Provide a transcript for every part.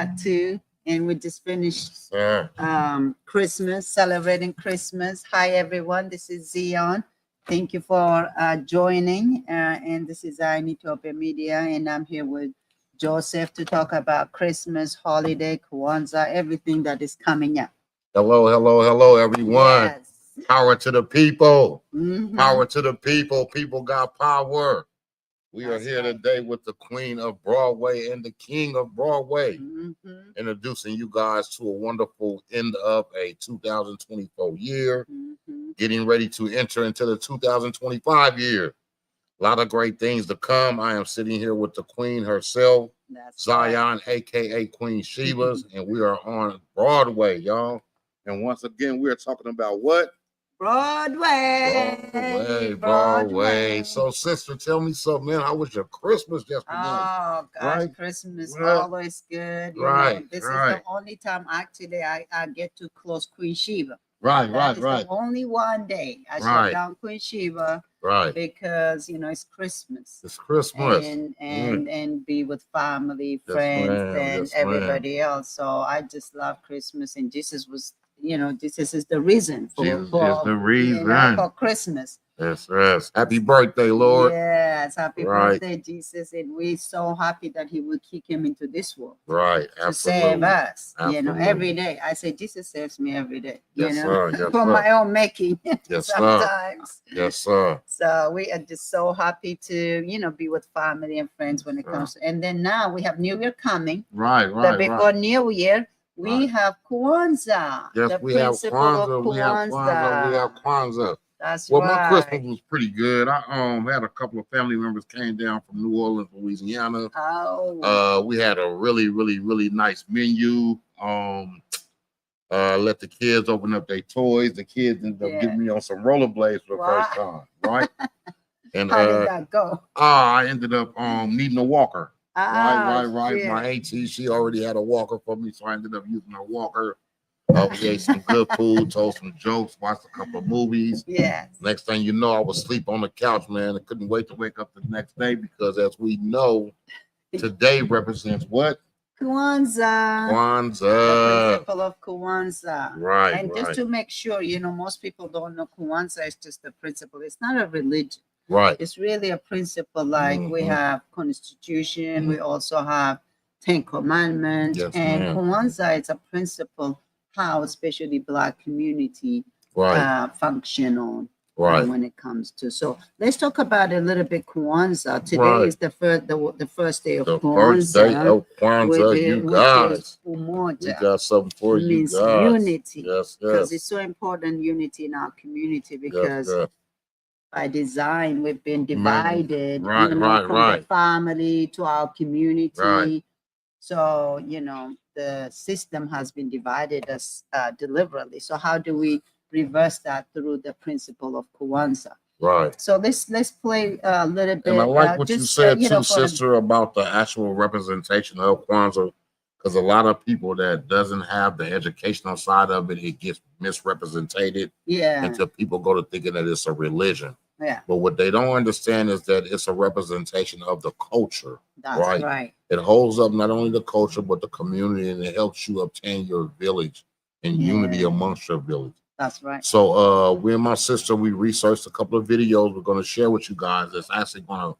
too, and we just finished Christmas, celebrating Christmas. Hi everyone, this is Zion. Thank you for joining, and this is I Need to Open Media, and I'm here with Joseph to talk about Christmas, holiday, Kwanzaa, everything that is coming up. Hello, hello, hello, everyone. Yes. Power to the people. Mhm. Power to the people. People got power. We That's are here right. today with the Queen of Broadway and the King of Broadway, Mhm. introducing you guys to a wonderful end of a 2024 year, Mhm. getting ready to enter into the 2025 year. A lot of great things to come. I am sitting here with the Queen herself, That's right. Zion, aka Queen Sheba's, and we are on Broadway, y'all. And once again, we are talking about what? Broadway. Broadway. So, sister, tell me something, man. How was your Christmas yesterday? Oh gosh, Right? Christmas Well, always good. You know, right, this is right. the only time actually I get to close Queen Sheba. Right, That right, is right, the only one day I shut right, down Queen Sheba right. because you know it's Christmas It's Christmas. and be with family, Yes, friends, ma'am. and Yes, ma'am. everybody else. So I just love Christmas, and Jesus was, you know, Jesus is the reason Jesus is for the you know, reason. for Christmas. Yes, yes. Happy birthday, Lord. Yes, happy Right. birthday, Jesus. And we're so happy that he would kick him into this world Right. to save Absolutely. us. You know, Absolutely. every day. I say Jesus saves me every day, you Yes, know, sir. Yes, for sir. my own making Yes, sir. sometimes. Yes, sir. So we are just so happy to, you know, be with family and friends when it Sure. comes to, and then now we have New Year coming. Right, But right, before right. New Year, we Right. have Kwanzaa, Yes, the we have principle Kwanzaa. of We have Kwanzaa. We have Kwanzaa. That's Well, my Christmas right. was pretty good. I had a couple of family members came down from New Orleans, Louisiana. Oh, We had a really, really, really nice menu. Let the kids open up their toys. The kids ended up yeah. getting me on some rollerblades for the first Wow. time, right? And How did that go? I ended up needing a walker. Ah, Right. My shit. AT, she already had a walker for me, so I ended up using her walker. We ate some good food, told some jokes, watched a couple of movies. Yes. Next thing you know, I was asleep on the couch, man. I couldn't wait to wake up the next day because, as we know, today represents what? Kwanzaa. The Kwanzaa. principle of Kwanzaa. Right, And just right, to make sure, you know, most people don't know Kwanzaa is just a principle. It's not a religion. right. It's really a principle. Like we have Constitution, we also have 10 Commandments, Yes, and ma'am. Kwanzaa is a principle how especially Black community Right, function on. right, When it comes to, so let's talk about a little bit Kwanzaa. Today right. is the first day of The first day Kwanzaa, of Kwanzaa, you which is guys. We Umoja. got something for you Means guys. unity, Yes, because yes, it's so important unity in our community, yes, because yes. by design we've been Man, divided, right, you know, right, from right, the family to our right. community. So you know the system has been divided us deliberately. So how do we reverse that through the principle of Kwanzaa? Right. So let's play a little And I bit. like what you Just said you know, too, for the sister, about the actual representation of Kwanzaa, because a lot of people that doesn't have the educational side of it, it gets misrepresented yeah until people go to thinking that it's a religion. yeah But what they don't understand is that it's a representation of the culture, that's right? right. It holds up not only the culture, but the community, and it helps you obtain your village and unity Yeah, amongst your village. that's right. So we and my sister, we researched a couple of videos we're going to share with you guys that's actually going to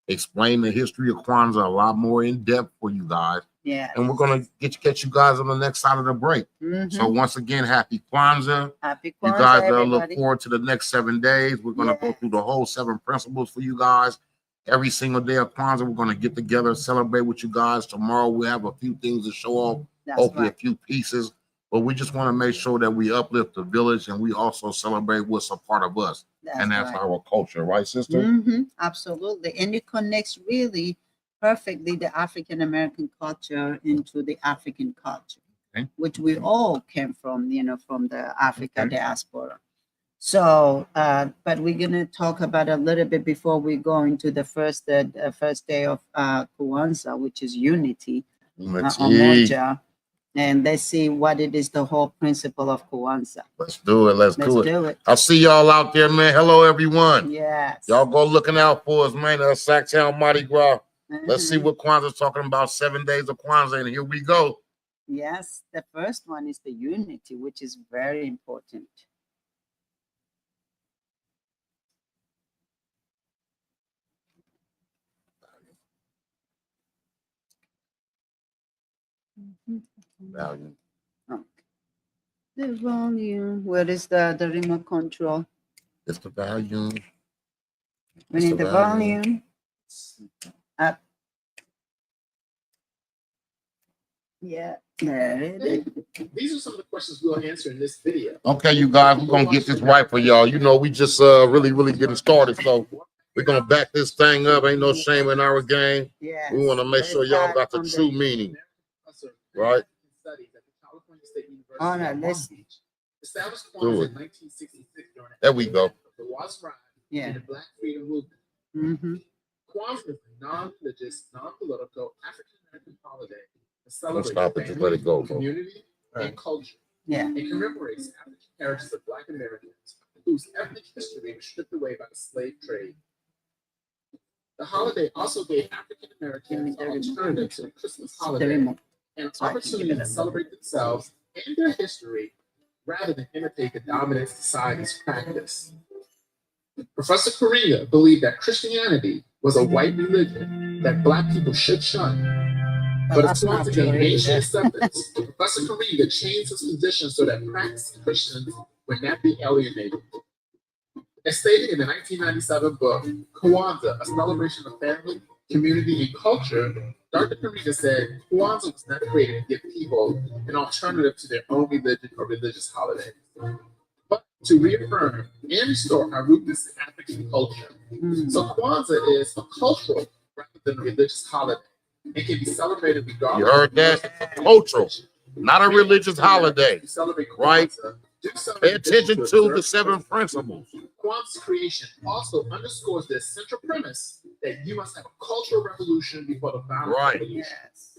explain the history of Kwanzaa a lot more in depth for you guys. Yeah. And we're going to get you guys on the next side of the break. So once again, happy Kwanzaa. Happy You Kwanzaa, guys look everybody. forward to the next 7 days. We're going to go through the whole 7 principles for you guys. Every single day of Kwanzaa, we're going to get together, celebrate with you guys. Tomorrow, we have a few things to show off, hopefully a few pieces. But we just want to make sure that we uplift the village and we also celebrate what's a part of us. And that's our culture, right, sister? Absolutely. And it connects really perfectly the African American culture into the African culture, which we all came from, you know, from the Africa diaspora. So, but we're gonna talk about a little bit before we go into the first day of Kwanzaa, which is unity, Umoja, and let's see what it is, the whole principle of Kwanzaa. Let's do it. Let's do it. I'll see y'all out there, man. Hello, everyone. Yes. Y'all go looking out for us, man. Sacktown Mardi Gras. Let's see what Kwanzaa's talking about. 7 days of Kwanzaa, and here we go. Yes, the first one is the unity, which is very important. Value. Okay. The volume, where is the remote control? It's the value. We need the volume up. Yeah, there it is. These are some of the questions we'll answer in this video. Okay, you guys, we're gonna get this right for y'all. You know, we just really getting started, so we're gonna back this thing up. Ain't no shame in our game. Yeah. We want to make sure y'all got the true meaning, right? Oh, no, listen. Established Do Kwanzaa it. in 1966 during There we go. the Watts Ride Yeah. and the Black Freedom Movement. Mm-hmm. Kwanzaa is a non-religious, non-political African-American holiday that Don't celebrates stop it. Just let it go, bro. community, and culture. Yeah. It commemorates African heritage of Black Americans whose ethnic history was stripped away by the slave trade. The holiday also gave African Americans an alternative to the Christmas holiday and an opportunity to celebrate themselves and their history rather than imitate the dominant society's practice. Professor Correa believed that Christianity was a white religion that Black people should shun. But as Kwanzaa gained ancient acceptance, Professor Correa changed his position so that practicing Christians would not be alienated. As stated in the 1997 book, Kwanzaa, A Celebration of Family, Community, and Culture, Dr. Correa said Kwanzaa was not created to give people an alternative to their own religion or religious holiday, but to reaffirm and restore our roots in African culture. So Kwanzaa is a cultural rather than a religious holiday. It can be celebrated regardless. You heard that? Cultural, not a religious holiday, right? Pay attention to the 7 principles. Kwanzaa's creation also underscores the central premise that you must have a cultural revolution before the violent revolution. Yes.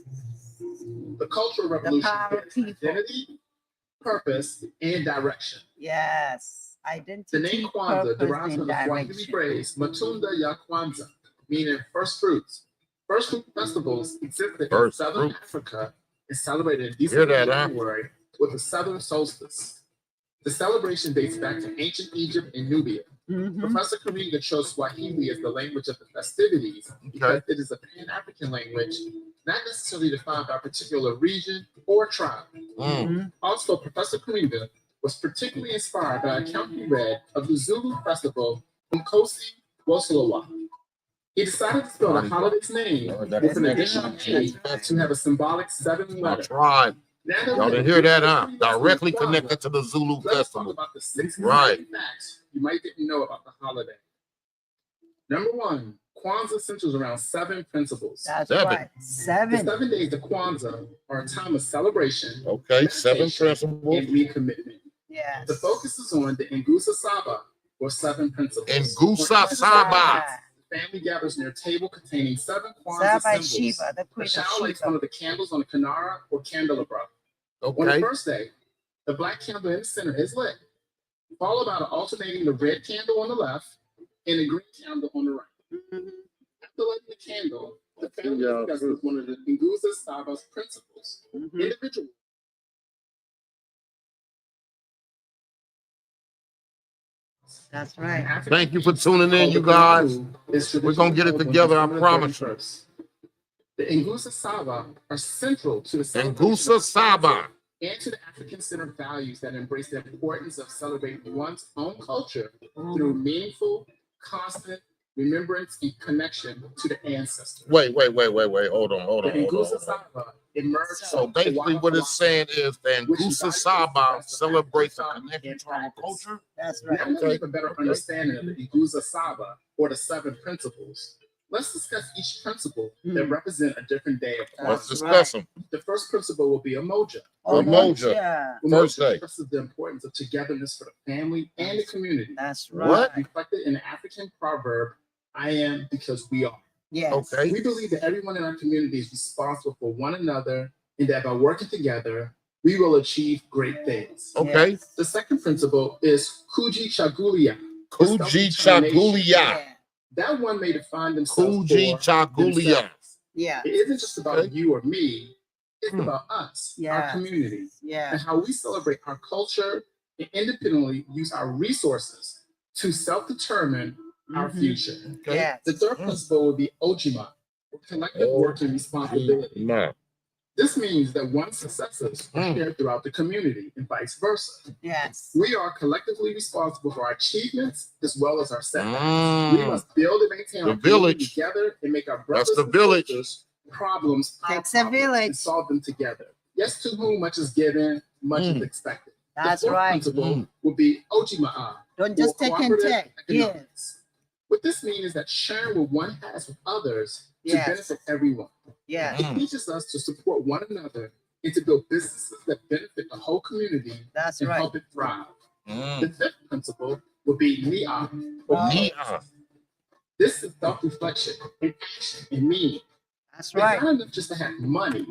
The cultural revolution power is of people. identity, purpose, and direction. Yes. Identity, The name Kwanzaa purpose, derives and from the Swahili direction. phrase Matunda ya Kwanzaa, meaning first fruits. First fruit festivals existed in First Southern fruit. Africa and celebrated in Hear December that, huh? January with the southern solstice. The celebration dates back to ancient Egypt and Nubia. Mhm. Professor Correa chose Swahili as the language of the festivities because it is a Pan-African language, not necessarily defined by a particular region or tribe. Mhm. Also, Professor Correa was particularly inspired by a account he read of the Zulu festival Umkosi Woslowa. He decided to spell the holiday's name with an additional K to have a symbolic 7 My letter. tribe. Now that Y'all we didn't hear that, huh? have Directly Kwanzaa, connected to the Zulu let's talk festival. about the 6 Right. facts you might didn't know about the holiday. Number 1, Kwanzaa centers around 7 principles. That's 7. right. The 7. 7 days of Kwanzaa are a time of celebration, Okay, 7 meditation, principles. and recommitment. Yes. The focus is on the Ngusa Saba, or 7 principles. Ngusa Saba. The family gathers near a table containing 7 Kwanzaa Saba symbols. Shiva, the A queen of child lights one Shiva. of the candles on the Kanara or candelabra. On the Okay. first day, the black candle in the center is lit, followed by alternating the red candle on the left and the green candle on the right. Mhm. After lighting the candle, the family Yeah. discusses one of the Ngusa Saba's principles. Mhm. Individual. That's right. Thank you for tuning in, you guys. We're gonna get it together, I promise you. The Ngusa Saba are central to the Ngusa Saba. and to the African-centered values that embrace the importance of celebrating one's own culture through meaningful, constant remembrance and connection to the ancestors. Wait. Hold on. The Ngusa Saba emerged So basically what it's saying is that Ngusa Saba celebrates the connection to our culture. That's Now right. that we have a better understanding of the Ngusa Saba, or the 7 principles, let's discuss each principle that represent a different day of Let's Kwanzaa. discuss them. The first principle will be Umoja. Umoja. First day. Stresses the importance of togetherness for the family and the community. That's What? right. Reflected in the African proverb, I am because we are. Yes. Okay. We believe that everyone in our community is responsible for one another and that by working together, we will achieve great things. Okay. Yes. The second principle is Kuji Chagulia. Kuji Chagulia. Yeah. That one may define themselves Kuji for Chagulia. themselves. Yeah. It isn't just about Okay. you or me, It's about us, our Yes. community, Yeah. and how we celebrate our culture and independently use our resources to self-determine our future. Okay. Yes. The third principle would be Ojima, or collective work and responsibility. No. This means that one's successes are shared throughout the community and vice versa. Yes. We are collectively responsible for our achievements as well as our setbacks. We must build and maintain The our community village. together and make our brothers That's the and village. sisters problems our Takes a problems village. and solve them together. Yes, to whom much is given, much is expected. That's the fourth right. principle would be Ojima'a. Don't just or take and cooperative take. economics. What this means is that sharing what one has with others to Yes. benefit everyone. Yes. It teaches us to support one another and to build businesses that benefit the whole community That's and right. help it thrive. The fifth principle would be Ni'a, or Ni'a. This is self-reflection and action and meaning. That's It's right. not enough just to have money.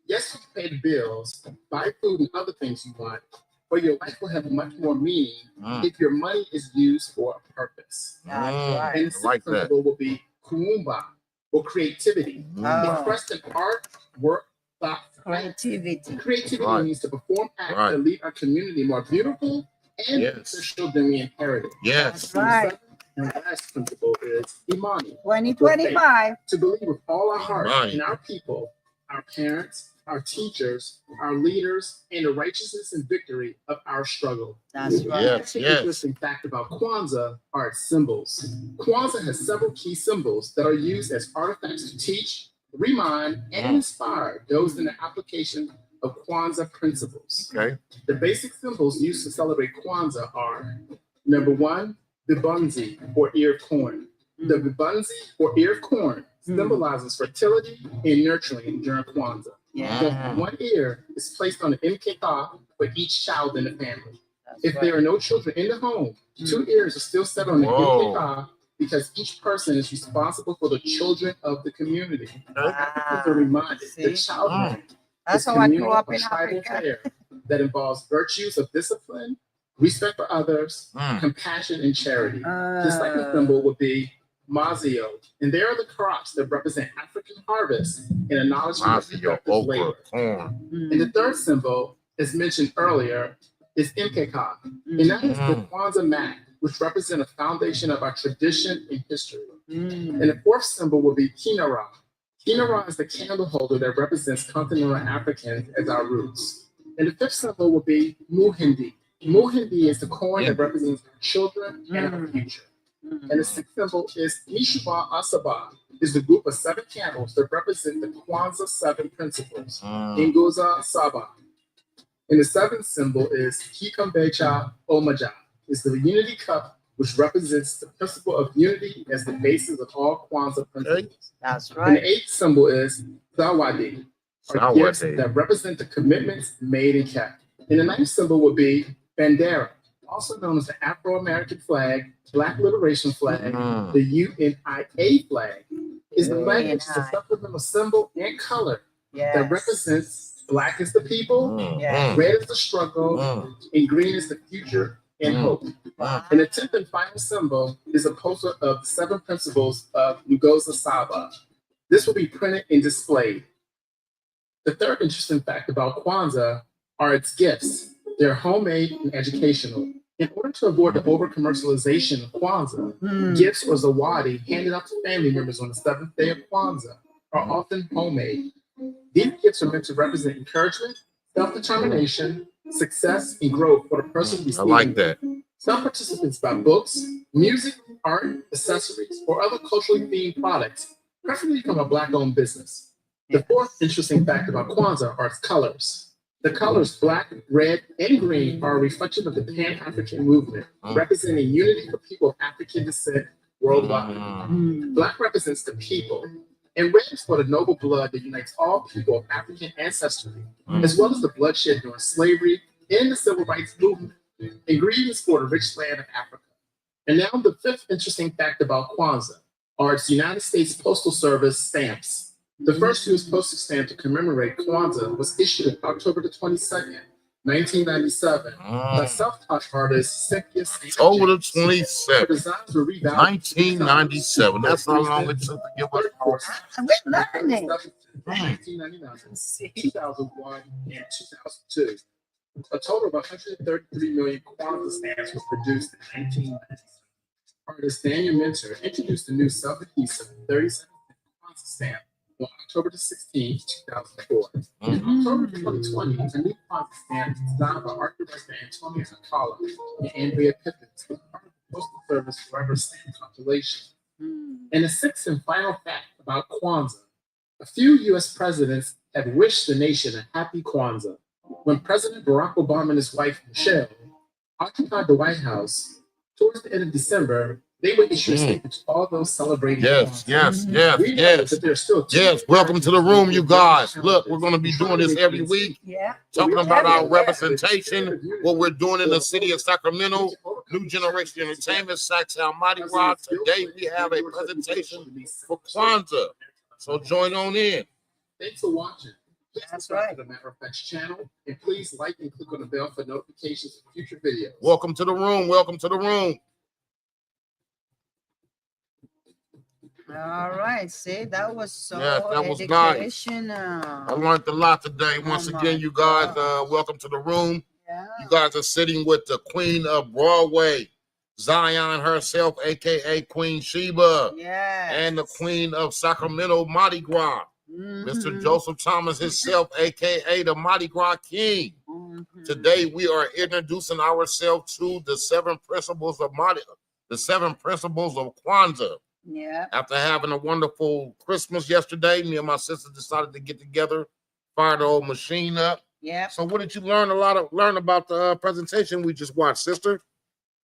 Yes, you can pay the bills, buy food and other things you want, but your life will have much more meaning if your money is used for a purpose. That's right. And the sixth principle will be Kuumba, or creativity. Oh. Expressed in art, work, thought, Creativity. Creativity Right. means to perform acts Right. that leave our community more beautiful and Yes. beneficial than we inherited. Yes. That's right. And the last principle is Imani. 2025. To believe with all our heart Right. in our people, our parents, our teachers, our leaders, and the righteousness and victory of our struggle. That's right. Yes. The Yes. interesting fact about Kwanzaa are its symbols. Kwanzaa has several key symbols that are used as artifacts to teach, remind, and inspire those in the application of Kwanzaa principles. Okay. The basic symbols used to celebrate Kwanzaa are: number one, the bunzi, or ear of corn. The bunzi, or ear of corn, symbolizes fertility and nurturing during Kwanzaa. Yeah. One ear is placed on the mkeka for each child in the family. That's If right. there are no children in the home, 2 ears are still set on the Whoa. mkeka because each person is responsible for the children of the community. Wow. To remind See? that childhood That's is how I grew communal up or in tribal Africa. affair that involves virtues of discipline, respect for others, compassion, and charity. The second symbol would be Mazio, and they are the crops that represent African harvest and acknowledgement of Mazio, productive okra, labor. corn. And the third symbol, as mentioned earlier, is Mkeka, and that is the Kwanzaa mat, which represent a foundation of our tradition and history. And the fourth symbol will be Kinara. Kinara is the candle holder that represents continental Africans as our roots. And the fifth symbol will be Muhindi. Muhindi is the corn that represents our children and our future. And the sixth symbol is Mishuba Asaba, is the group of 7 candles that represent the Kwanzaa 7 principles. Ingoza Saba. And the seventh symbol is Kikambecha Omaja, is the unity cup, which represents the principle of unity as the basis of all Kwanzaa principles. That's And right. the eighth symbol is Zawadi, or gifts Zawadi. that represent the commitments made and kept. And the ninth symbol would be Bandera, also known as the Afro-American flag, Black Liberation flag, the UNIA flag. Is the flag which is a supplemental symbol and color that Yes. represents Black is the people, Yeah. red is the struggle, and green is the future and hope. And the 10th and final symbol is a poster of the 7 principles of Ngozi Saba. This will be printed and displayed. The third interesting fact about Kwanzaa are its gifts. They're homemade and educational. In order to avoid the over-commercialization of Kwanzaa, gifts or zawadi handed out to family members on the 7th day of Kwanzaa are often homemade. These gifts are meant to represent encouragement, self-determination, success, and growth for the person I receiving like them. that. Some participants buy books, music, art, accessories, or other culturally themed products, preferably from a Black-owned business. The fourth interesting fact about Kwanzaa are its colors. The colors black, red, and green are a reflection of the Pan-African movement, representing unity for people of African descent worldwide. Black represents the people, and red is for the noble blood that unites all people of African ancestry, as well as the bloodshed during slavery and the civil rights movement. And green is for the rich land of Africa. And now the fifth interesting fact about Kwanzaa are its United States Postal Service stamps. The first U.S. postage stamp to commemorate Kwanzaa was issued on October the 22nd, 1997, the self-taught artist Cynthia Over the 27th, designs were revalued 1997. That's how long it took to give us our. We're learning. 1999, 2001, and 2002. A total of 133 million Kwanzaa stamps were produced in 1997. Artist Daniel Minter introduced the new self-adhesive 37 Kwanzaa stamp on October 16, 2004. In October 2020, a new Kwanzaa stamp designed by art director Antonia Akala and Andrea Pippins was part of the Postal Service Forever Stamp compilation. And the sixth and final fact about Kwanzaa: a few U.S. presidents have wished the nation a happy Kwanzaa. When President Barack Obama and his wife, Michelle, occupied the White House towards the end of December, they would issue a statement to all those celebrating. Yes. That there's still Welcome to the room, you guys. Look, we're going to be doing this every week. Yeah. Talking about our representation, what we're doing in the city of Sacramento, New Generation Entertainment, Sacktown Mardi Gras. Today we have a presentation for Kwanzaa. So join on in. Thanks for watching. Please That's subscribe right. to the Matter of Facts channel, and please like and click on the bell for notifications of future videos. Welcome to the room. Welcome to the room. All right. See, that was so Yes, that was nice. educational. I learned a lot today. Once Oh again, my you guys, God. welcome to the room. Yeah. You guys are sitting with the Queen of Broadway, Zion herself, aka Queen Sheba, Yes. and the Queen of Sacramento, Mardi Gras, Mr. Joseph Thomas himself, aka the Mardi Gras King. Today we are introducing ourselves to the seven principles of Kwanzaa. Yeah. After having a wonderful Christmas yesterday, me and my sister decided to get together, fire the old machine up. Yeah. So what did you learn about the presentation we just watched, sister?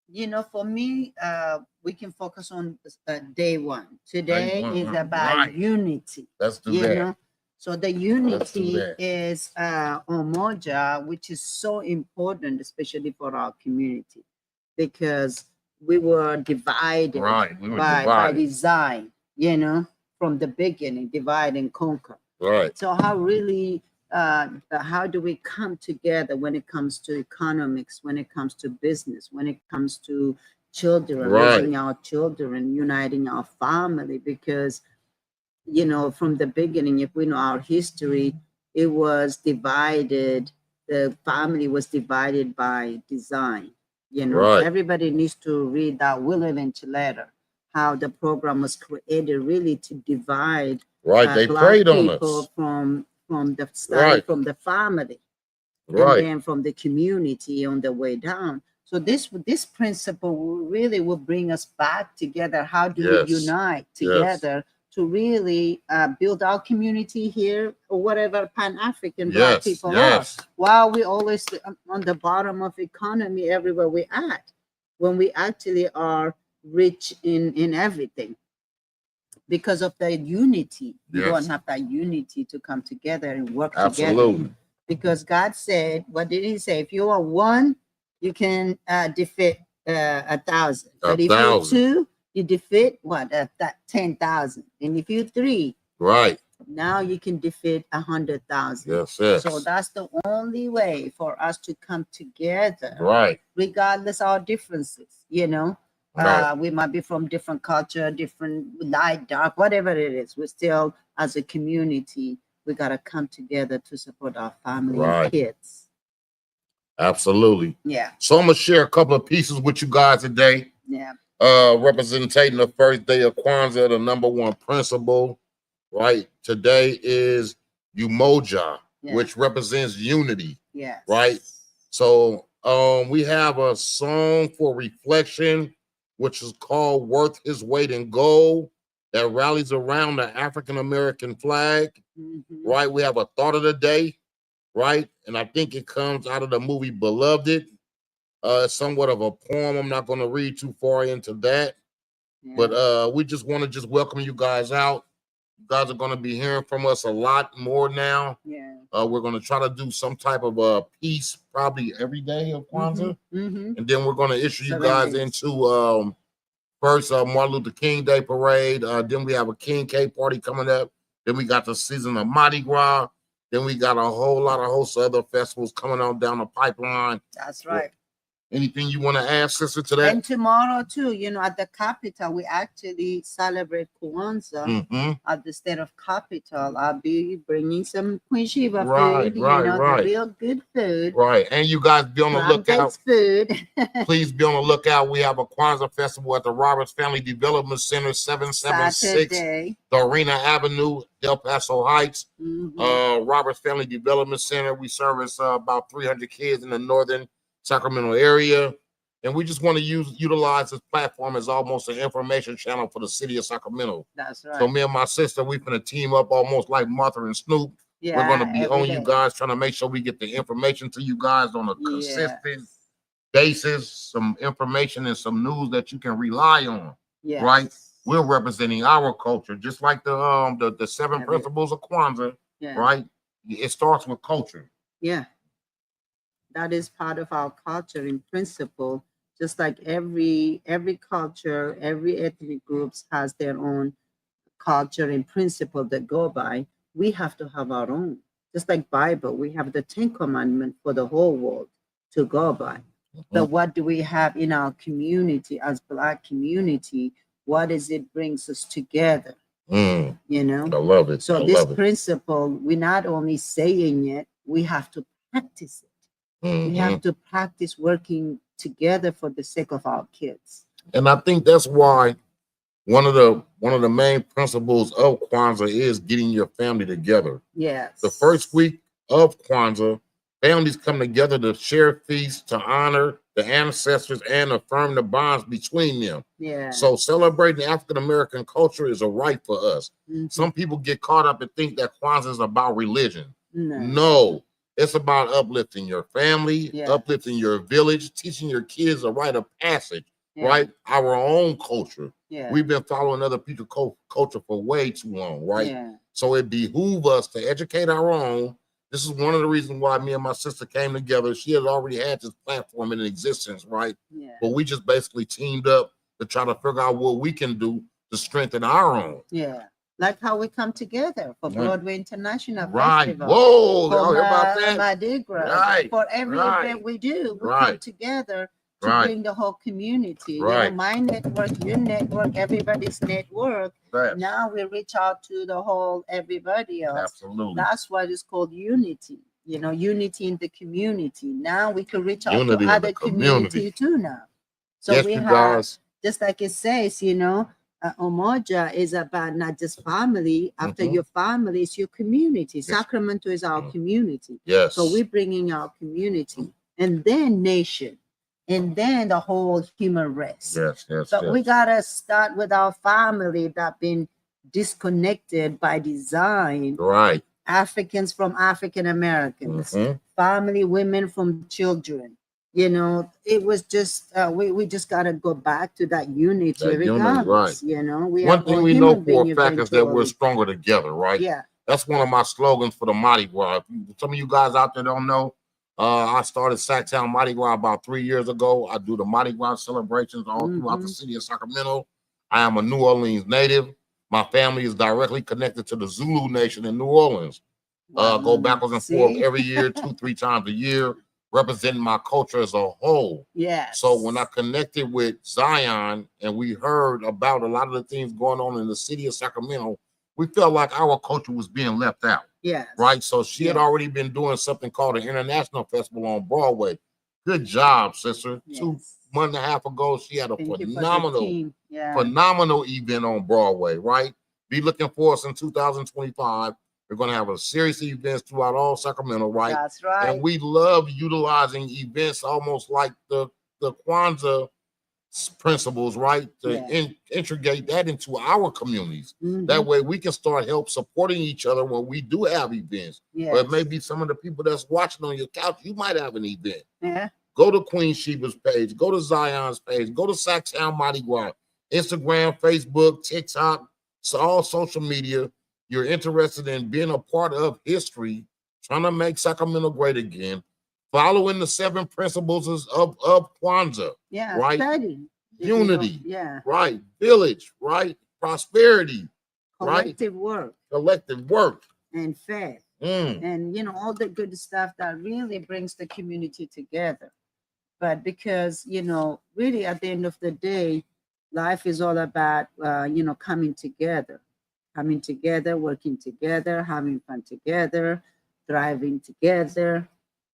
You know, for me, we can focus on day one. Today is about Right. unity. Let's do You that. know, so the unity is Umoja, which is so important, especially for our community, because we were divided Right. We were by divided. design, you know, from the beginning, divide and conquer. Right. So how do we come together when it comes to economics, when it comes to business, when it comes to children, Right. raising our children, uniting our family? Because, you know, from the beginning, if we know our history, it was divided. The family was divided by design. You know, Right. everybody needs to read that Willow Lynch letter, how the program was created really to divide Right. They Black preyed on people us. from the Right. from the family, Right. and then from the community on the way down. So this principle will bring us back together. How do we unite together to really build our community here, or whatever Pan-African Black people are, while we always on the bottom of economy everywhere we at, when we actually are rich in everything. Because of the unity, we don't have that unity to come together and work together. Because God said, what did He say? If you are one, you can defeat 1,000. But if you're two, you defeat what? 10,000. And if you three, right, now you can defeat 100,000. Yes, yes. So that's the only way for us to come together, Right. regardless of our differences. You know, we might be from different culture, different light, dark, whatever it is. We're still, as a community, we gotta come together to support our family and kids. Absolutely. Yeah. So I'm gonna share a couple of pieces with you guys today. Yeah. Representing the first day of Kwanzaa, the number one principle. Right. Today is Umoja, which represents unity. Yes. Right. So we have a song for reflection, which is called Worth His Weight in Gold, that rallies around the African American flag. Right. We have a thought of the day. Right. And I think it comes out of the movie Beloved. Somewhat of a poem. I'm not going to read too far into that. But we just want to welcome you guys out. You guys are going to be hearing from us a lot more now. Yeah. We're going to try to do some type of piece probably every day of Kwanzaa. And then we're going to issue you guys into first Martin Luther King Day Parade. Then we have a King K party coming up. Then we got the season of Mardi Gras. Then we got a whole lot of host of other festivals coming on down the pipeline. That's right. Anything you want to add, sister, to that? And tomorrow too, at the capital, we actually celebrate Kwanzaa at the state of capital. I'll be bringing some Queen Sheba food, the real good food. Right, and you guys be on the lookout. Food. Please be on the lookout. We have a Kwanzaa festival at the Roberts Family Development Center, 776 Dorena Avenue, Del Paso Heights. Roberts Family Development Center. We service about 300 kids in the northern Sacramento area, and we just want to utilize this platform as almost an information channel for the city of Sacramento. That's right. So me and my sister, we're gonna team up almost like Martha and Snoop. Yeah, we're gonna be on you guys, trying to make sure we get the information to you guys on a consistent basis, some information and some news that you can rely on. Yeah, right. We're representing our culture, just like the 7 principles of Kwanzaa. Yeah. Right. It starts with culture. Yeah. That is part of our culture in principle, just like every culture, every ethnic groups has their own culture and principle that go by. We have to have our own. Just like Bible, we have the 10 Commandments for the whole world to go by. But what do we have in our community as Black community? What is it brings us together? I love it. So this principle, we're not only saying it, we have to practice it. We have to practice working together for the sake of our kids. And I think that's why one of the main principles of Kwanzaa is getting your family together. Yes. The first week of Kwanzaa, families come together to share feasts, to honor the ancestors and affirm the bonds between them. Yeah. So celebrating African American culture is a right for us. Some people get caught up and think that Kwanzaa is about religion. No. It's about uplifting your family, uplifting your village, teaching your kids a rite of passage, right? Our own culture. Yeah. We've been following other people's culture for way too long, right? Yeah. So it behooves us to educate our own. This is one of the reasons why me and my sister came together. She had already had this platform in existence, right? Yeah. But we just basically teamed up to try to figure out what we can do to strengthen our own. Yeah. Like how we come together for Broadway International Festival. Whoa, for about that? Mardi Gras. For every event we do, we come together to bring the whole community. My network, your network, everybody's network. Now we reach out to the whole everybody else. Absolutely. That's what is called unity. Unity in the community. Now we can reach out to other community too now. So we have, just like it says, Umoja is about not just family. After your family is your community. Yes. Sacramento is our community. Yes. So we're bringing our community, and then nation, and then the whole human race. Yes. But we gotta start with our family that been disconnected by design. Right. Africans from African Americans. Family, women from children. It was just we just gotta go back to that unity. Regardless, right. One thing we know for a fact is that we're stronger together, right? Yeah. That's one of my slogans for the Mardi Gras. Some of you guys out there don't know, I started Sacktown Mardi Gras about 3 years ago. I do the Mardi Gras celebrations all throughout the city of Sacramento. I am a New Orleans native. My family is directly connected to the Zulu Nation in New Orleans. Go backwards and forth every year, 2-3 times a year, representing my culture as a whole. Yes. So when I connected with Zion and we heard about a lot of the things going on in the city of Sacramento, we felt like our culture was being left out. Yes. Right. So she had already been doing something called an international festival on Broadway. Good job, sister. Yes. 2 months and a half ago, she had a phenomenal event on Broadway. Right. Be looking for us in 2025. We're going to have a series of events throughout all Sacramento, right? That's right. And we love utilizing events almost like the Kwanzaa principles, right? To integrate that into our communities. That way we can start help supporting each other when we do have events. Yes. But maybe some of the people that's watching on your couch, you might have an event. Yeah. Go to Queen Sheba's page, go to Zion's page, go to Sacktown Mardi Gras, Instagram, Facebook, TikTok, so all social media. You're interested in being a part of history, trying to make Sacramento great again, following the 7 principles of Kwanzaa. Yeah, right? Study. Unity. Yeah. Right. Village. Right. Prosperity. Collective work. Collective work. And faith. and you know, all the good stuff that really brings the community together. But because, you know, really at the end of the day, life is all about you know, coming together, working together, having fun together, thriving together.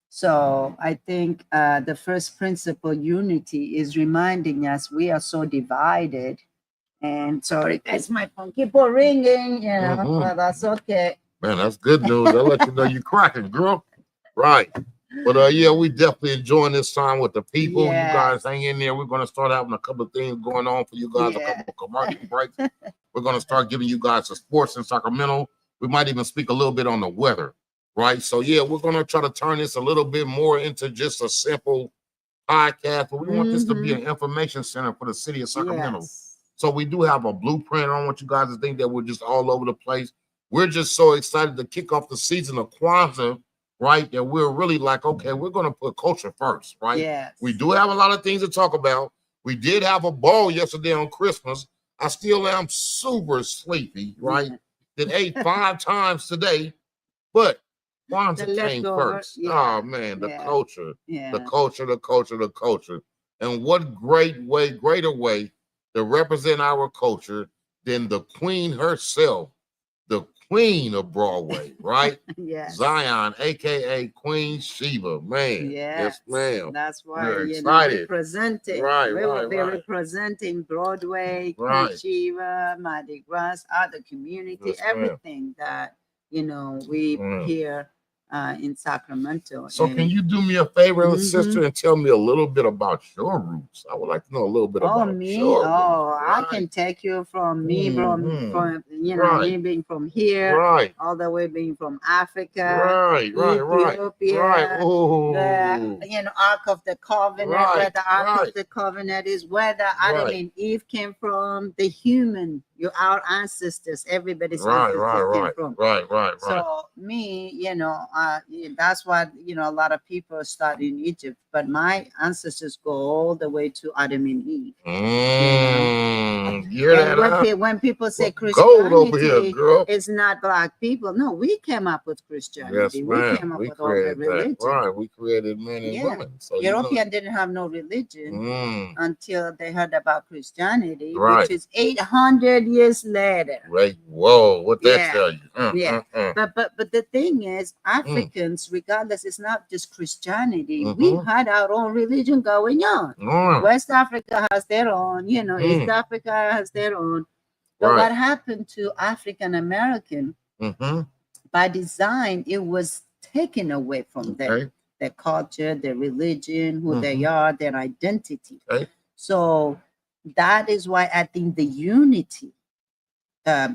So I think the first principle, unity, is reminding us we are so divided. And sorry, guys, my phone keep on ringing, you know, but that's okay. Man, that's good news. I'll let you know you're cracking, girl. Right. But yeah, we definitely enjoying this time with the people. You guys hang in there. We're gonna start having a couple of things going on for you guys, a couple of commercial breaks. We're gonna start giving you guys the sports in Sacramento. We might even speak a little bit on the weather, right? So yeah, we're gonna try to turn this a little bit more into just a simple podcast, but we want this to be an information center for the city of Sacramento. So we do have a blueprint. I don't want you guys to think that we're just all over the place. We're just so excited to kick off the season of Kwanzaa, right? That we're really like, okay, we're going to put culture first, right? Yes. We do have a lot of things to talk about. We did have a ball yesterday on Christmas. I still am super sleepy, right? Did ate 5 times today, but Kwanzaa came first. Oh man, the culture, the culture. And what greater way to represent our culture than the queen herself, the queen of Broadway, right? Zion, aka Queen Sheba, man. Yes, ma'am. That's why we're excited. Representing, we will be representing Broadway, Queen Sheba, Mardi Gras, other community, everything that, you know, we here in Sacramento. So can you do me a favor, sister, and tell me a little bit about your roots? I would like to know a little bit about me. Your roots, I can take you from me from you know, me being from here, all the way being from Africa, Ethiopia, the, you know, Ark of the Covenant, where the Ark of the Covenant is, where the Adam and Eve came from, the human, our ancestors, everybody's ancestors came from. So me, you know, that's why, you know, a lot of people start in Egypt, but my ancestors go all the way to Adam and Eve. You know? When people say Christianity is not Black people, no, we came up with Christianity. We came up with all the religion. We created men and women. So European didn't have no religion until they heard about Christianity, which is 800 years later. Whoa, what that tell you? But the thing is, Africans, regardless, it's not just Christianity. We had our own religion going on. West Africa has their own, you know, East Africa has their own. But what happened to African American, by design, it was taken away from them. Their culture, their religion, who they are, their identity. So that is why I think the unity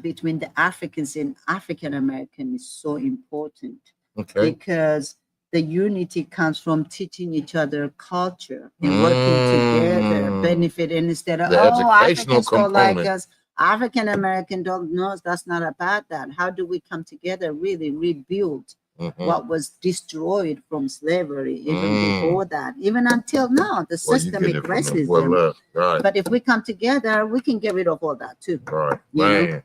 between the Africans and African American is so important. Because the unity comes from teaching each other culture and working together, benefiting instead of Africans don't like us. African American don't know us. That's not about that. How do we come together, really rebuild what was destroyed from slavery, even before that, even until now, the systemic racism. But if we come together, we can get rid of all that too. Man.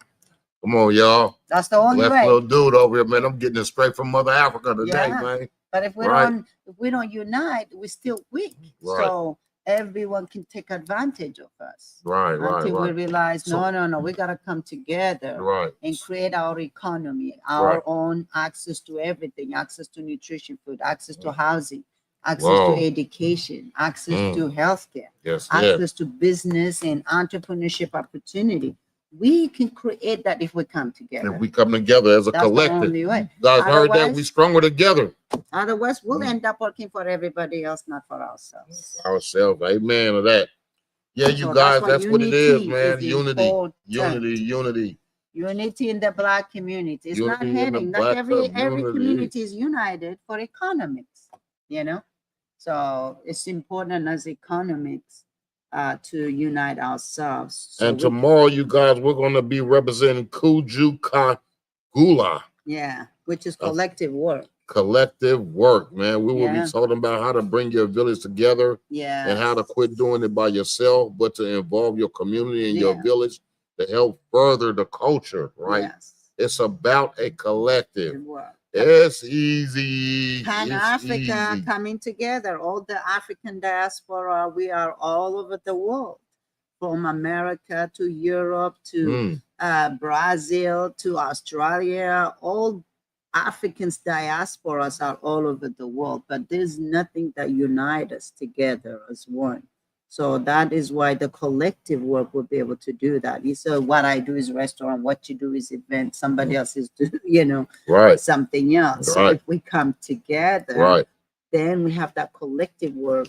Come on, y'all. That's the only way. Little dude over here, man. I'm getting it straight from Mother Africa today, man. But if we don't unite, we're still weak. So everyone can take advantage of us. Until we realize, no, we gotta come together and create our economy, our own access to everything, access to nutrition, food, access to housing, access to education, access to healthcare, access to business and entrepreneurship opportunity. We can create that if we come together. If we come together as a collective. The only way. You guys heard that? We stronger together. Otherwise, we'll end up working for everybody else, not for ourselves. Amen to that. Yeah, you guys, that's what it is, man. Unity. Unity in the Black community. It's not hating. Not every community is united for economics, you know? So it's important as economics to unite ourselves. So and tomorrow, you guys, we're going to be representing Kuju Kagula. Which is collective work. Collective work, man. We will be talking about how to bring your village together and how to quit doing it by yourself, but to involve your community and your village to help further the culture, right? It's about a collective. It's easy. Pan-Africa Easy. coming together, all the African diaspora, we are all over the world, from America to Europe to Brazil to Australia. All Africans diasporas are all over the world, but there's nothing that unites us together as one. So that is why the collective work will be able to do that. You said what I do is restaurant, what you do is event, somebody else is doing, Right. something else. So Right. if we come together, Right. then we have that collective work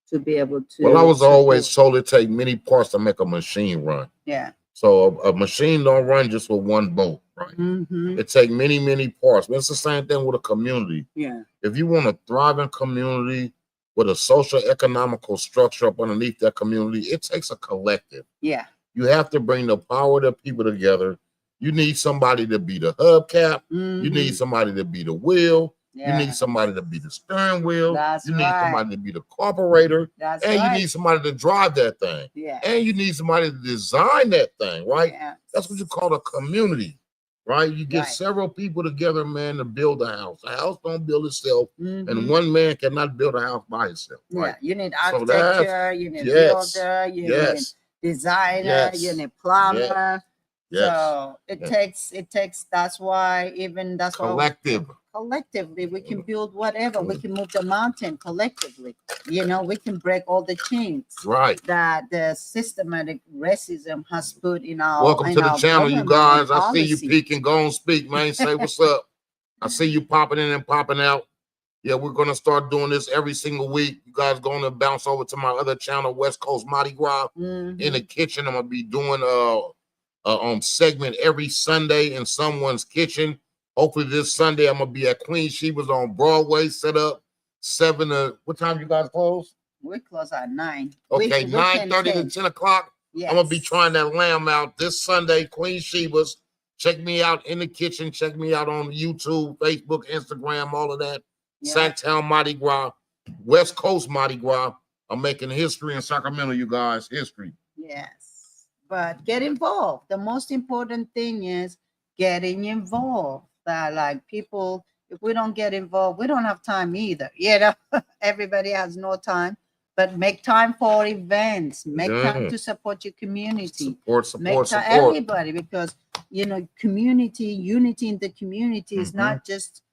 to be able to. Well, I was always support. told it take many parts to make a machine run. Yeah. So a machine don't run just with one bolt, right? It take many, many parts. But it's the same thing with a community. Yeah. If you want a thriving community with a social economical structure up underneath that community, it takes a collective. Yeah. You have to bring the power of the people together. You need somebody to be the hubcap. You need somebody to be the wheel. Yeah. You need somebody to be the steering wheel. That's you need right. somebody to be the carburetor. That's and right. you need somebody to drive that thing. Yeah. And you need somebody to design that thing, right? Yeah. That's what you call a community, right? You get Right. several people together, man, to build a house. A house don't build itself, and Mhm. one man cannot build a house by himself. Right? Yeah. You need So that's- architecture, you need yes, builder, you yes, need designer, yes, you need plumber. yes. So it takes, that's why Collective. Collectively we can build whatever. We can move the mountain collectively. We can break all the chains Right. that the systematic racism has put in our. Welcome to the channel, you government guys. I see you policy. peeking. Go and speak, man. Say what's up. I see you popping in and popping out. Yeah, we're gonna start doing this every single week. You guys going to bounce over to my other channel, West Coast Mardi Gras. In the kitchen, I'm gonna be doing segment every Sunday in someone's kitchen. Hopefully this Sunday I'm gonna be at Queen Sheba's on Broadway, set up 7 to what time you guys close? We close at 9. Okay, 9:30 to 10 o'clock. Yes. I'm gonna be trying that lamb out this Sunday, Queen Sheba's. Check me out in the kitchen. Check me out on YouTube, Facebook, Instagram, all of that. Yeah. Sacktown Mardi Gras, West Coast Mardi Gras. I'm making history in Sacramento, you guys. History. Yes. But get involved. The most important thing is getting involved. That like people, if we don't get involved, we don't have time either. Everybody has no time. But make time for events. Make time to support your community. Support. Everybody, because community, unity in the community is not just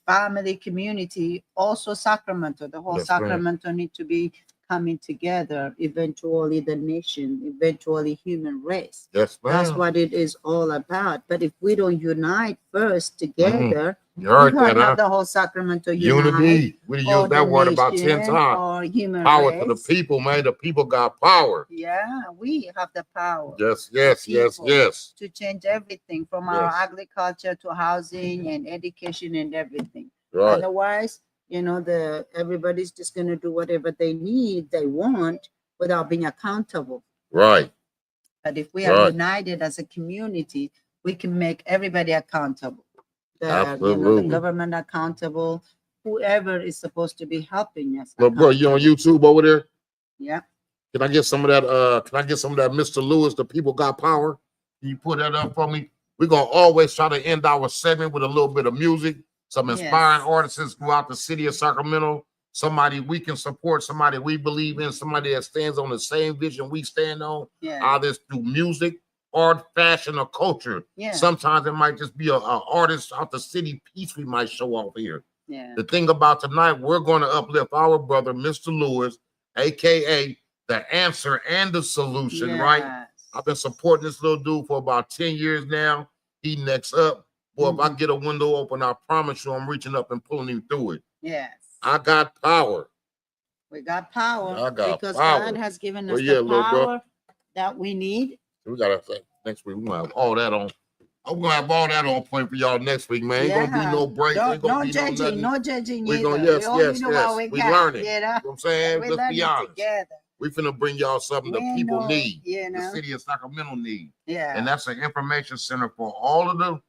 family, community. Also Sacramento. The whole Sacramento need to be coming together. Eventually, the nation. Eventually, human race. Yes, ma'am. That's what it is all about. But if we don't unite first together. You heard we can't that, have the whole Sacramento unity. We use that word about 10 times. Or human power race. to the people, man. The people got power. Yeah, we have the power. Yes. To change everything from our agriculture to housing and education and everything. Right. Otherwise, everybody's just gonna do whatever they want without being accountable. Right. But if we are united as a community, we can make everybody accountable. The government accountable, whoever is supposed to be helping us. Look, bro, you on YouTube over there? Yeah. Can I get some of that? Can I get some of that, Mr. Lewis? The people got power. Can you put that up for me? We're gonna always try to end our segment with a little bit of music. Some inspiring artists throughout the city of Sacramento. Somebody we can support. Somebody we believe in. Somebody that stands on the same vision we stand on. Yeah. Either through music, art, fashion, or culture. Yeah. Sometimes it might just be a artist out the city piece we might show off here. Yeah. The thing about tonight, we're going to uplift our brother, Mr. Lewis, aka the answer and the solution, right? I've been supporting this little dude for about 10 years now. He next up. Boy, if I get a window open, I promise you I'm reaching up and pulling him through it. Yes. I got power. We got power. I got because power. God has given us the power that we need. We got to next week. We're going to have all that on. I'm going to have all that on point for y'all next week, man. Ain't going to be no break. Ain't going to be judging, no judging. We're going to, yes. We learning. You know what I'm saying? Let's be honest. Together. We finna bring y'all something the people need. You know? The city of Sacramento need. Yeah. And that's an information center for all of the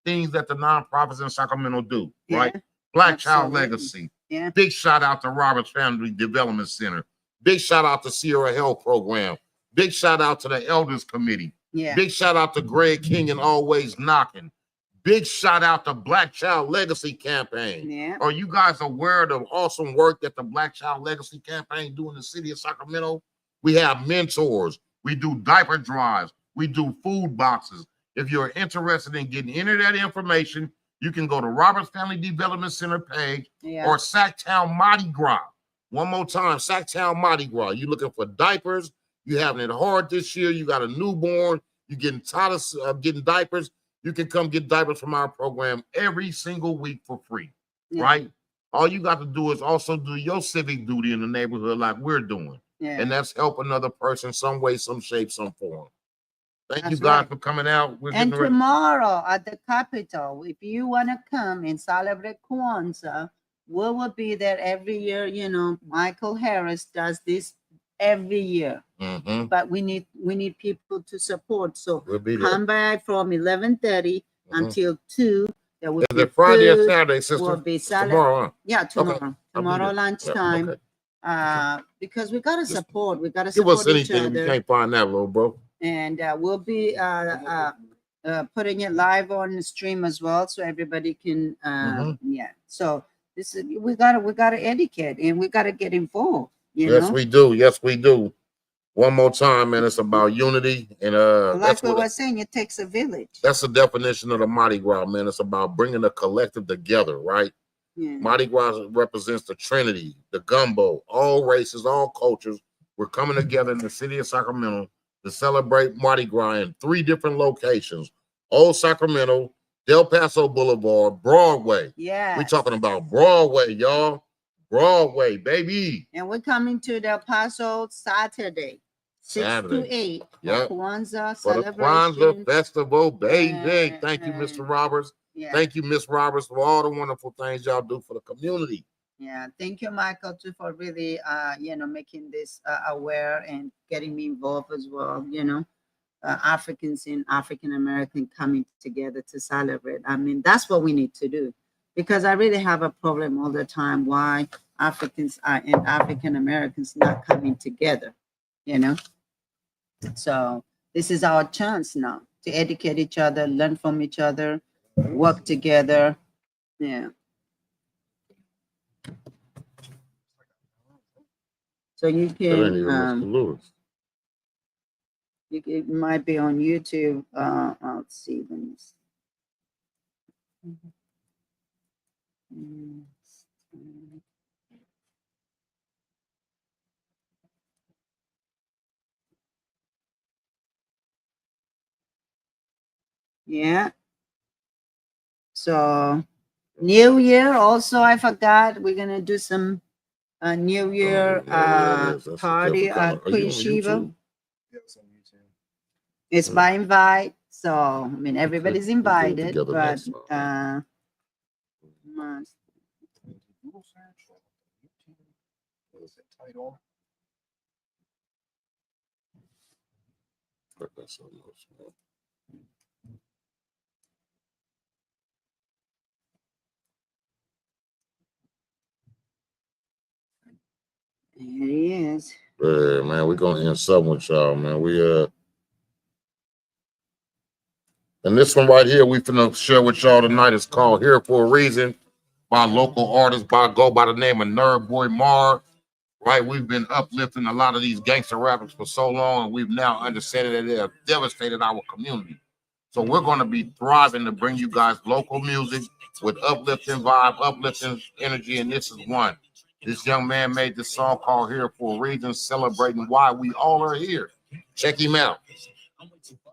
things that the nonprofits in Sacramento do, right? Black Child Legacy. Yeah. Big shout out to Roberts Family Development Center. Big shout out to Sierra Health Program. Big shout out to the Elders Committee. Yeah. Big shout out to Greg King and Always Knocking. Big shout out to Black Child Legacy Campaign. Yeah. Are you guys aware of the awesome work that the Black Child Legacy Campaign do in the city of Sacramento? We have mentors. We do diaper drives. We do food boxes. If you're interested in getting any of that information, you can go to Roberts Family Development Center page or Sacktown Mardi Gras. One more time, Sacktown Mardi Gras. You're looking for diapers. You're having it hard this year. You got a newborn. You're getting tired of getting diapers. You can come get diapers from our program every single week for free, right? All you got to do is also do your civic duty in the neighborhood like we're doing. And that's help another person some way, some shape, some form. Thank you guys for coming out. And tomorrow at the Capitol, if you want to come and celebrate Kwanzaa, we will be there every year. You know, Michael Harris does this every year. But we need people to support. So come by from 11:30 until 2. There will be Friday food, or Saturday, sister? will be Tomorrow, huh? Yeah, tomorrow. Okay. Tomorrow lunchtime. Because we gotta support. We gotta Give us support each anything. other. We can't find that, little bro. And we'll be putting it live on the stream as well, so everybody can. So this is we gotta educate and we gotta get involved. Yes, we do. Yes, we do. One more time, man. It's about unity and like we were saying, it takes a village. That's the definition of the Mardi Gras, man. It's about bringing the collective together, right? Mardi Gras represents the Trinity, the gumbo, all races, all cultures. We're coming together in the city of Sacramento to celebrate Mardi Gras in 3 different locations: Old Sacramento, Del Paso Boulevard, Broadway. We're talking about Broadway, y'all. Broadway, baby. And we're coming to Del Paso Saturday, 6 to 8. Yeah. Kwanzaa for the celebration. Kwanzaa festival, baby. Thank you, Mr. Roberts. Thank you, Miss Roberts, for all the wonderful things y'all do for the community. Thank you, Michael, too, for really, making this aware and getting me involved as well. Africans and African American coming together to celebrate. I mean, that's what we need to do, because I really have a problem all the time why Africans and African Americans not coming together. So this is our chance now to educate each other, learn from each other, work together. So you can it might be on YouTube. I'll see. So New Year also, I forgot, we're gonna do some New Year party at Queen Sheba. It's by invite, so I mean everybody's invited, but here he is. Yeah, man, we're gonna end something with y'all, man. And this one right here, we finna share with y'all tonight is called "Here for a Reason" by local artist by the name of Nerd Boy Mar. Right, we've been uplifting a lot of these gangster rappers for so long, and we've now understood that they have devastated our community. So we're going to be thriving to bring you guys local music with uplifting vibe, uplifting energy, and this is one. This young man made this song called "Here for a Reason," celebrating why we all are here. Check him out.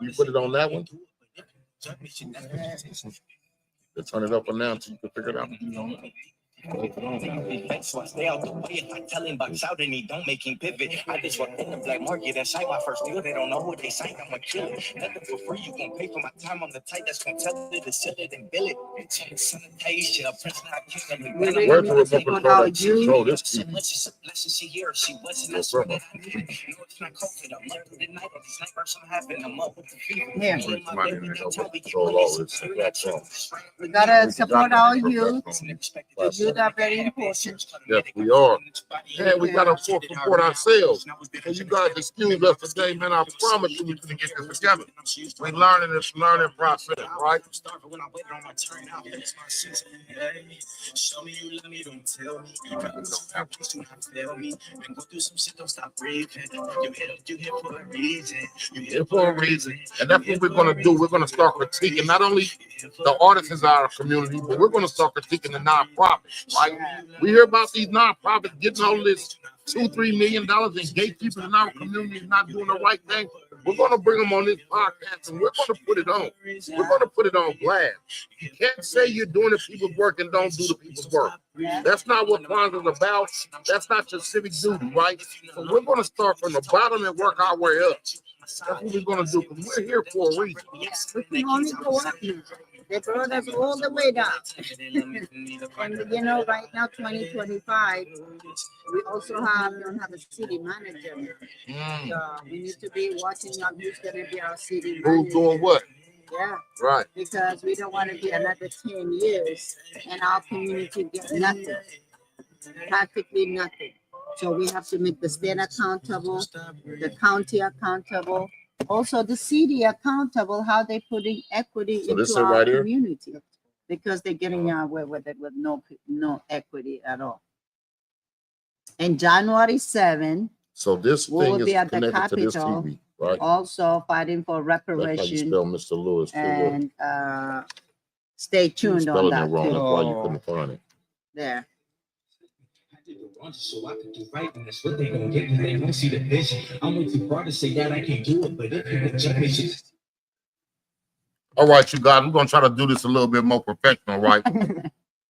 You put it on that one? Turn it up and down so you can figure it out. Stay out the way. I tell him box out and he don't make him pivot. I just walked in the black market and signed my first deal. They don't know what they signed. I'm a killer. Nothing for free. You gonna pay for my time. I'm the type that's gonna tell it to sell it and bill it. Sanitation. A person I can't. Where's the remote control that control this TV? Listen, she here. She wasn't. That's what I need. No, it's not COVID. I'm up to the night. If it's night, something happened. I'm up with the fever. We gotta support our youth. The youth are very important. Yes, we are. And we gotta support ourselves. And you guys excuse us today, man. I promise you we're gonna get this together. We're learning this learning process, right? Show me you love me, don't tell me. You don't have to not fail me. Been go through some shit, don't stop breathing. You here for a reason. You here for a reason. And that's what we're gonna do. We're gonna start critiquing not only the artists in our community, but we're gonna start critiquing the nonprofits, right? We hear about these nonprofits getting all this $2-3 million and gatekeepers in our community not doing the right thing. We're gonna bring them on this podcast and we're gonna put it on. We're gonna put it on blast. You can't say you're doing the people's work and don't do the people's work. That's not what Kwanzaa is about. That's not your civic duty, right? So we're gonna start from the bottom and work our way up. That's what we're gonna do because we're here for a reason. We can only go up now. They brought us all the way down. And you know, right now, 2025, we also don't have a city manager. So we need to be watching out who's going to be our city manager. Who's doing what? Yeah. Right. Because we don't want to be another 10 years and our community get nothing. Practically nothing. So we have to make the state accountable, the county accountable, also the city accountable, how they putting equity into our community. Because they're getting away with it with no equity at all. And January 7th, so this thing will is be at the connected to this Capitol, TV, right? also fighting for reparation. That's how you spell Mr. Lewis. And stay tuned on that. Wrong. That's why you couldn't find it. There. So I could do right, and that's what they gonna get when they don't see the vision. I'm way too far to say that I can do it, but if you can jump me, all right, you guys, we're gonna try to do this a little bit more professional, right?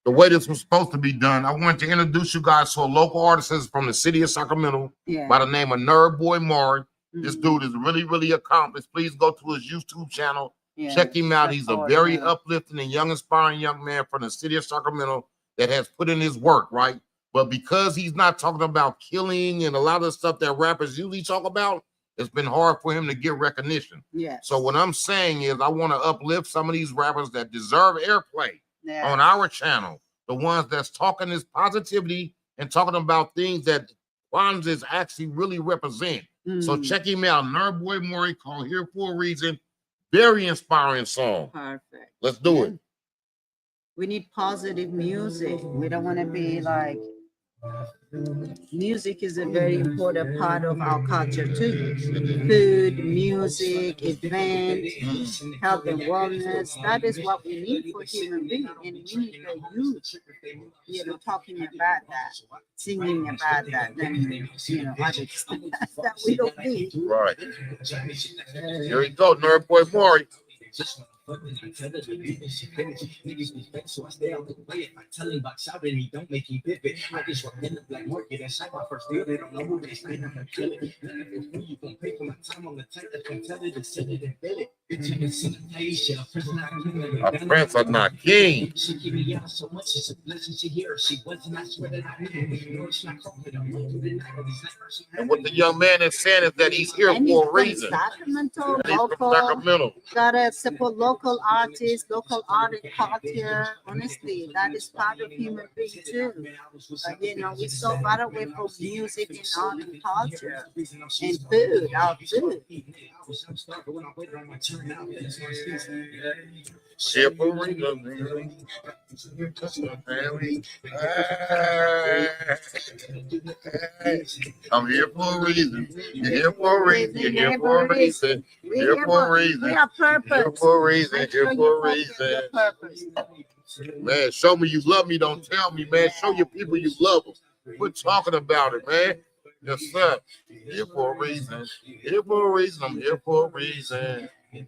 The way this was supposed to be done, I want to introduce you guys to a local artist from the city of Sacramento by the name of Nerd Boy Maury. This dude is really, really accomplished. Please go to his YouTube channel. Check him out. He's a very uplifting and inspiring young man from the city of Sacramento that has put in his work, right? But because he's not talking about killing and a lot of the stuff that rappers usually talk about, it's been hard for him to get recognition. So what I'm saying is I want to uplift some of these rappers that deserve airplay on our channel, the ones that's talking this positivity and talking about things that Kwanzaa actually really represent. So check him out, Nerd Boy Maury, called Here for a Reason. Very inspiring song. Perfect. Let's do it. We need positive music. We don't want to be like, music is a very important part of our culture too. Food, music, events, health and wellness. That is what we need for human beings. And we need the youth, talking about that, singing about that, then, others that we don't need. Right. Here we go, Nerd Boy Maury. So I stay out the way. If I tell him about shouting, he don't make him pivot. I just work in the black market and shop my first deal. They don't know who they sign. I'm gonna kill it. You gonna pay for my time on the type that can tell it and sell it and bill it. A prince are not king. She give me out so much, it's a blessing to hear. She wasn't, I swear that I knew. It's not and what the young man is saying is that he's here for a reason. Sacramento, local, gotta support local artists, local art and culture. Honestly, that is part of human being too. We're so far away from music and art and culture and food, our food. I'm here for a reason. You're here for a reason. You're here for a reason. You're here for a reason. We have purpose. Here for a reason. Here for a reason. Man, show me you love me. Don't tell me, man. Show your people you love them. We're talking about it, man. Yes, sir. Here for a reason. Here for a reason. I'm here for a reason. Yeah.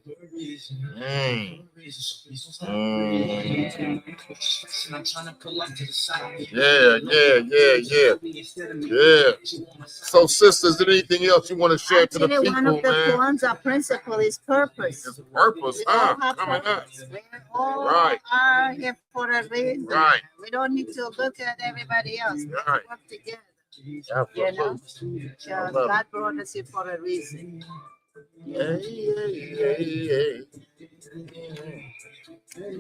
So, sisters, anything else you want to share to the people, one of the Kwanzaa principle is purpose. It's purpose, coming up. We all are here for a reason. Right. We don't need to look at everybody else. Let's work together. Absolutely. God brought us here for a reason. Let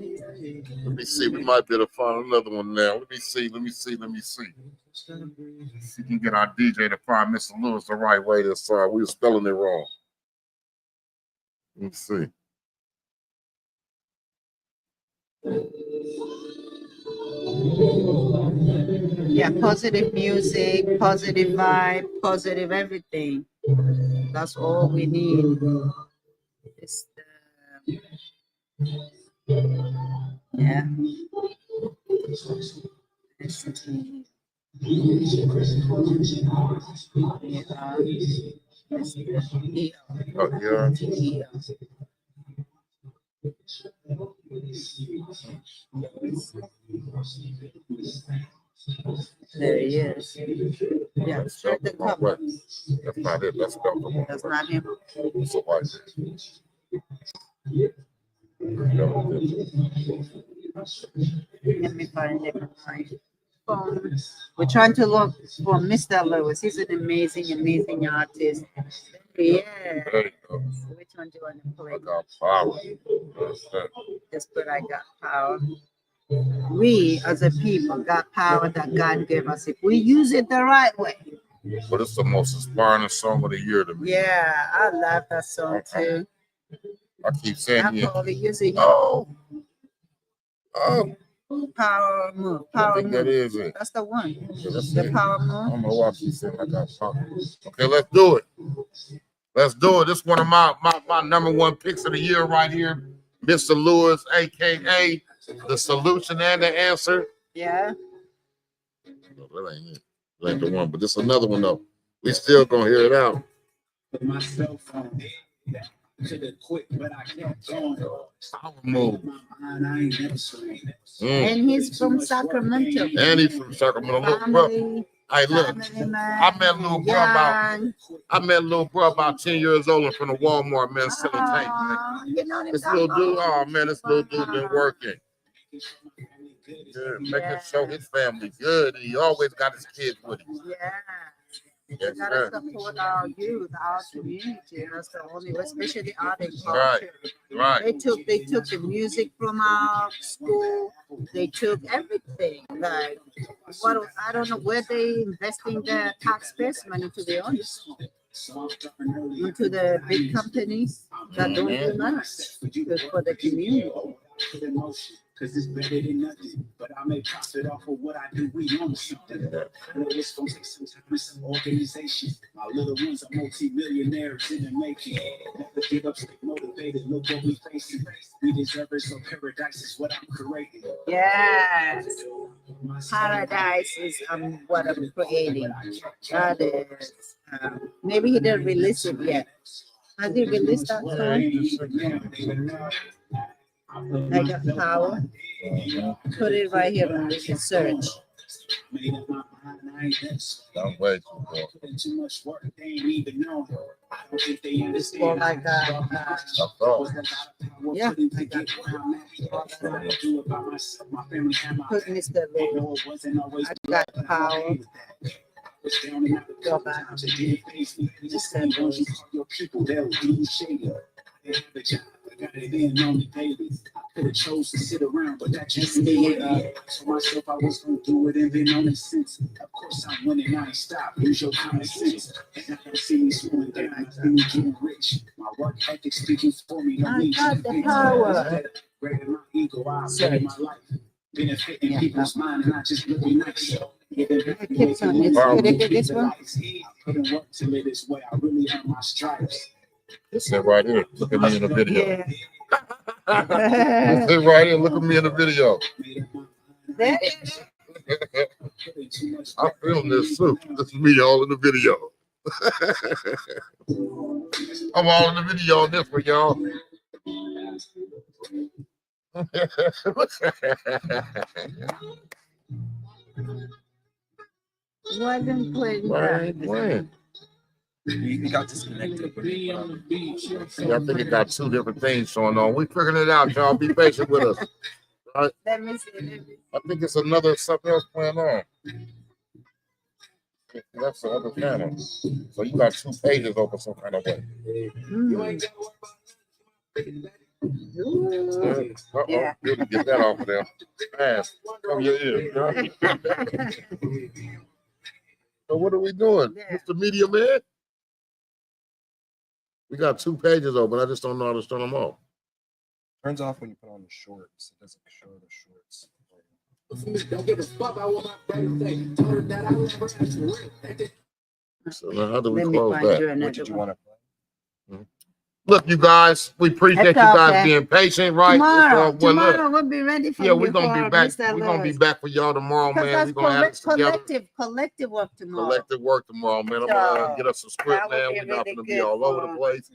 me see. We might be able to find another one now. Let me see. See if we can get our DJ to find Mr. Lewis the right way this time. We were spelling it wrong. Let me see. Yeah, positive music, positive vibe, positive everything. That's all we need. It's yeah. There he is. Yeah, straight the cover. That's not it. That's That's not him. It's a white Let me find it on my phone. We're trying to look for Mr. Lewis. He's an amazing artist. Yeah. There you go. Which one do you want to play? I got power. Just put I got power. We as a people got power that God gave us if we use it the right way. But it's the most inspiring song of the year to me. Yeah, I love that song too. I keep saying I'm probably using oh, power move. Power move. That is it. That's the one. Yeah, that's the it. power move. I don't know why she said I got power. Okay, let's do it. Let's do it. This is one of my number one picks of the year right here. Mr. Lewis, aka The Solution and the Answer. Yeah. That ain't it. That ain't the one, but this is another one though. We still gonna hear it out. With my cell phone. Could have quit, but I kept going. Power move. And he's from Sacramento. And he's from Sacramento. Family, hey, look, I met little bro about 10 years old in front of Walmart, man, selling tape. This little dude, oh man, this little dude been working. Yeah, making sure his family good. And he always got his kids with him. Yeah. Yes, We gotta support our youth, our community. That's the only way, especially art and culture. Right. They took the music from our school. They took everything. Like what I don't know where they investing their taxpayers' money, to be honest. Into the big companies that don't do much for the community. Cause it's better than nothing, but I may profit off of what I do. We own something. I know it's gonna take some time and some organization. My little ones are multi-millionaires in the making. Never give up, stay motivated. Look what we facing. We deserve it, so paradise is what I'm creating. Yes, paradise is what I'm creating. That is. Maybe he didn't release it yet. Has he released that song? I got power. Put it right here on the search. Well, like yeah. Put Mr. Little. I got power. Go back. Just send those. Got it in on the daily. I could have chose to sit around, but that just me. So myself, I was gonna do it and been on it since. Of course, I'm winning. I ain't stop. Use your common sense. And I don't see me slowing down. I see me getting rich. My work ethic speaking for me. No need to the power. Breaking my ego, I save my life. Benefiting people's mind and not just looking nice. Kids on this. Could I get this one? I couldn't work to live this way. I really earned my stripes. This it right here. Look at me in the video. Yeah. This it right here. Look at me in the video. I'm feeling this too. This is me all in the video. I'm all in the video on this one, y'all. Why didn't play When? You got disconnected. See, I think it got two different things going on. We figuring it out, y'all. Be patient with us. Right? Let me see. I think it's something else playing on. That's the other channel. So you got 2 pages open some kind of way. Yeah. Really get that off of there. Fast. Cover your ear. So what are we doing? Yeah. Mr. Media Man? We got 2 pages open. I just don't know how to turn them off. Turns off when you put on the shorts. It doesn't show the shorts. Don't give a fuck about what my friends say. Told her that I never asked for real. So now how do we Let me close find that? you What another did you one. want to play? Look, you guys, we appreciate you It's guys okay. being patient, right? Tomorrow, Well, look, tomorrow we'll be ready for yeah, you we're gonna for be back. Mr. We're gonna be Lewis. back for y'all tomorrow, Because man. that's We're gonna have this together. collective work tomorrow. Collective work tomorrow, man. I'm gonna So, get us a script, that would man. be We're not really gonna be good all over the for- place.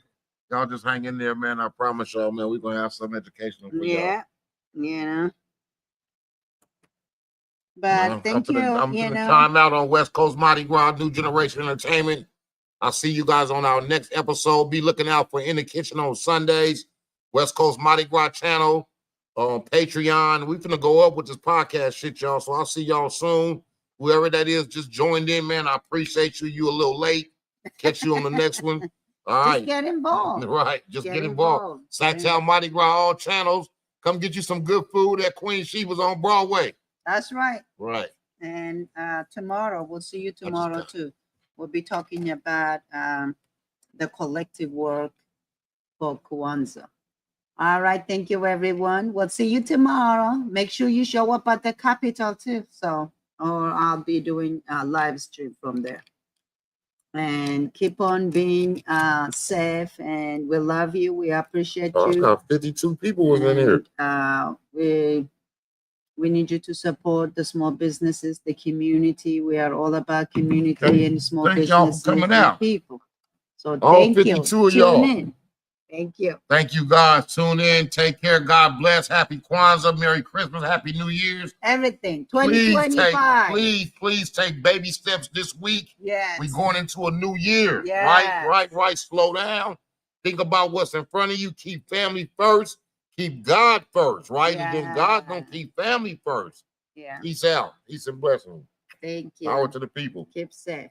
Y'all just hang in there, man. I promise y'all, man. We're gonna have some educational for y'all. Yeah, you know. But thank you. I'm You gonna know, time out on West Coast Mardi Gras, New Generation Entertainment. I'll see you guys on our next episode. Be looking out for In the Kitchen on Sundays, West Coast Mardi Gras channel, on Patreon. We're gonna go up with this podcast shit, y'all. So I'll see y'all soon. Whoever that is, just joined in, man. I appreciate you. You a little late. Catch you on the next one. All just right. get involved. Right. Just get Get involved. Sacktown Mardi Gras, all channels. Come get you some good food at Queen Sheba's on Broadway. That's right. Right. And tomorrow, we'll see you tomorrow too. We'll be talking about the collective work for Kwanzaa. All right. Thank you, everyone. We'll see you tomorrow. Make sure you show up at the Capitol too. So, or I'll be doing a live stream from there. And keep on being safe. And we love you. We appreciate Oh, I you. got 52 people was in here. We need you to support the small businesses, the community. We are all about community and small Thank y'all for businesses coming and out. people. So All thank you. 52 of Tune y'all. in. Thank you. Thank you, guys. Tune in. Take care. God bless. Happy Kwanzaa. Merry Christmas. Happy New Year's. Everything. Please 2025. please take baby steps this week. Yes. We're going into a new year. Yes. Right. Slow down. Think about what's in front of you. Keep family first. Keep God first, right? And then God gonna keep family first. Yeah. Peace out. Peace and blessing. Thank you. Power to the people. Keep safe.